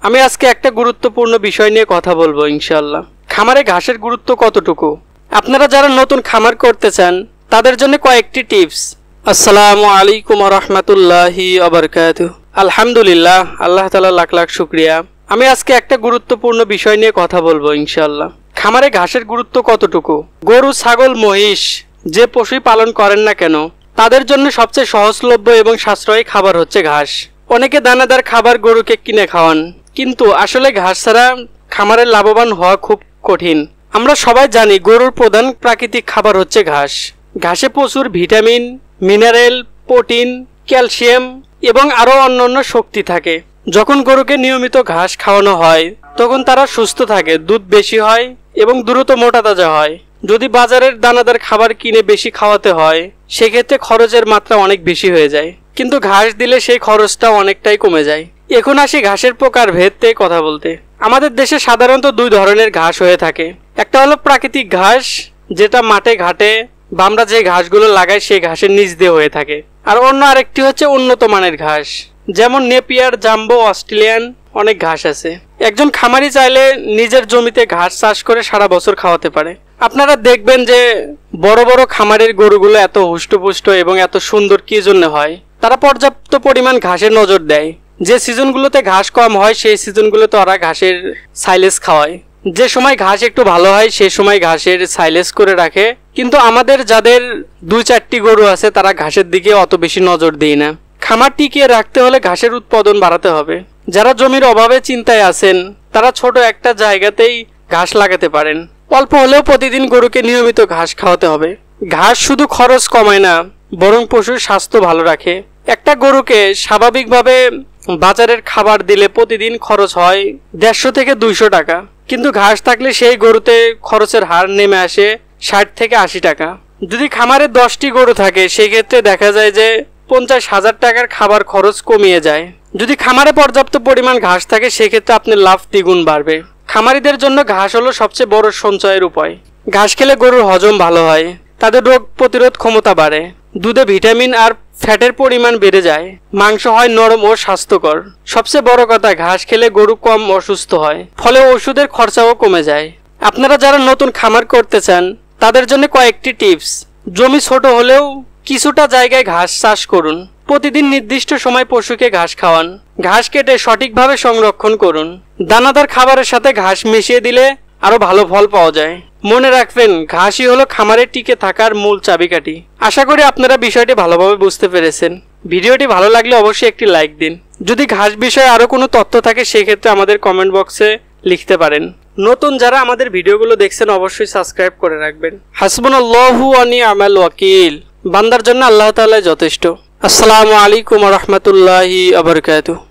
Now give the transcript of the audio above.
আমি আজকে একটা গুরুত্বপূর্ণ বিষয় নিয়ে কথা বলবো ইনশাআল্লাহ। খামারে ঘাসের গুরুত্ব কতটুকু? আপনারা যারা নতুন খামার করতে চান তাদের জন্য কয়েকটি টিপস। আসসালামু আলাইকুম ওয়া রাহমাতুল্লাহি ওয়া বারাকাতুহু। আলহামদুলিল্লাহ, আল্লাহ তাআলা লাখ লাখ শুকরিয়া। আমি আজকে একটা গুরুত্বপূর্ণ বিষয় নিয়ে কথা বলবো ইনশাআল্লাহ। খামারে ঘাসের গুরুত্ব কতটুকু? গরু, ছাগল, মহিষ যে পশুই পালন করেন না কেন তাদের জন্য সবচেয়ে সহজলভ্য এবং সাশ্রয়ী খাবার হচ্ছে ঘাস। অনেকে দানাদার খাবার গরুকে কিনে খাওয়ান, কিন্তু আসলে ঘাস ছাড়া খামারে লাভবান হওয়া খুব কঠিন। আমরা সবাই জানি গরুর প্রধান প্রাকৃতিক খাবার হচ্ছে ঘাস। ঘাসে প্রচুর ভিটামিন, মিনারেল, প্রোটিন, ক্যালসিয়াম এবং আরও অন্যান্য শক্তি থাকে। যখন গরুকে নিয়মিত ঘাস খাওয়ানো হয় তখন তারা সুস্থ থাকে, দুধ বেশি হয় এবং দ্রুত মোটা তাজা হয়। যদি বাজারের দানাদার খাবার কিনে বেশি খাওয়াতে হয় সেক্ষেত্রে খরচের মাত্রা অনেক বেশি হয়ে যায়, কিন্তু ঘাস দিলে সেই খরচটা অনেকটাই কমে যায়। এখন আসি ঘাসের প্রকারভেদ থেকে কথা বলতে। আমাদের দেশে সাধারণত দুই ধরনের ঘাস হয়ে থাকে। একটা হলো প্রাকৃতিক ঘাস, যেটা মাঠে ঘাটে বা আমরা যে ঘাসগুলো লাগাই সেই ঘাসের নিচ দিয়ে হয়ে থাকে। আর অন্য আরেকটি হচ্ছে উন্নত মানের ঘাস, যেমন নেপিয়ার, জাম্বো, অস্ট্রেলিয়ান, অনেক ঘাস আছে। একজন খামারি চাইলে নিজের জমিতে ঘাস চাষ করে সারা বছর খাওয়াতে পারে। আপনারা দেখবেন যে বড় বড় খামারের গরুগুলো এত হুষ্টপুষ্ট এবং এত সুন্দর কি জন্য হয়? তারা পর্যাপ্ত পরিমাণ ঘাসের নজর দেয়। যে সিজনগুলোতে ঘাস কম হয় সেই সিজনগুলোতে ওরা ঘাসের সাইলেজ খাওয়ায়। যে সময় ঘাস একটু ভালো হয় সেই সময় ঘাসের সাইলেজ করে রাখে। কিন্তু আমাদের যাদের 2-4টি গরু আছে তারা ঘাসের দিকে অত বেশি নজর দেয় না। খামার টিকিয়ে রাখতে হলে ঘাসের উৎপাদন বাড়াতে হবে। যারা জমির অভাবে চিন্তায় আছেন তারা ছোট একটা জায়গাতেই ঘাস লাগাতে পারেন। অল্প হলেও প্রতিদিন গরুকে নিয়মিত ঘাস খাওয়াতে হবে। ঘাস শুধু খরচ কমায় না, বরং পশুর স্বাস্থ্য ভালো রাখে। একটা গরুকে স্বাভাবিকভাবে বাজারের খাবার দিলে প্রতিদিন খরচ হয় 150 থেকে 200 টাকা, কিন্তু ঘাস থাকলে সেই গরুতে খরচের হার নেমে আসে 60 থেকে 80 টাকা। যদি খামারে 10টি গরু থাকে সেক্ষেত্রে দেখা যায় যে 50,000 টাকার খাবার খরচ কমিয়ে যায়। যদি খামারে পর্যাপ্ত পরিমাণ ঘাস থাকে সেক্ষেত্রে আপনার লাভ দ্বিগুণ বাড়বে। খামারিদের জন্য ঘাস হলো সবচেয়ে বড় সঞ্চয়ের উপায়। ঘাস খেলে গরুর হজম ভালো হয়, তাদের রোগ প্রতিরোধ ক্ষমতা বাড়ে, দুধে ভিটামিন আর ফ্যাটের পরিমাণ বেড়ে যায়, মাংস হয় নরম ও স্বাস্থ্যকর। সবচেয়ে বড় কথা, ঘাস খেলে গরু কম অসুস্থ হয়, ফলে ওষুধের খরচাও কমে যায়। আপনারা যারা নতুন খামার করতে চান তাদের জন্য কয়েকটি টিপস। জমি ছোট হলেও কিছুটা জায়গায় ঘাস চাষ করুন। প্রতিদিন নির্দিষ্ট সময় পশুকে ঘাস খাওয়ান। ঘাস কেটে সঠিকভাবে সংরক্ষণ করুন। দানাদার খাবারের সাথে ঘাস মিশিয়ে দিলে আরো ভালো ফল পাওয়া যায়। মনে রাখবেন, ঘাসই হলো খামারে টিকে থাকার মূল চাবিকাঠি। আশা করি আপনারা বিষয়টি ভালোভাবে বুঝতে পেরেছেন। ভিডিওটি ভালো লাগলে অবশ্যই একটি লাইক দিন। যদি ঘাস বিষয়ে আরো কোনো তথ্য থাকে সেক্ষেত্রে আমাদের কমেন্ট বক্সে লিখতে পারেন। নতুন যারা আমাদের ভিডিওগুলো দেখছেন অবশ্যই সাবস্ক্রাইব করে রাখবেন। হাসবুনাল্লাহু ওয়া নি'মাল ওয়াকিল। বান্দার জন্য আল্লাহ তাআলা যথেষ্ট। আসসালামু আলাইকুম ওয়া রাহমাতুল্লাহি ওয়া বারাকাতুহু।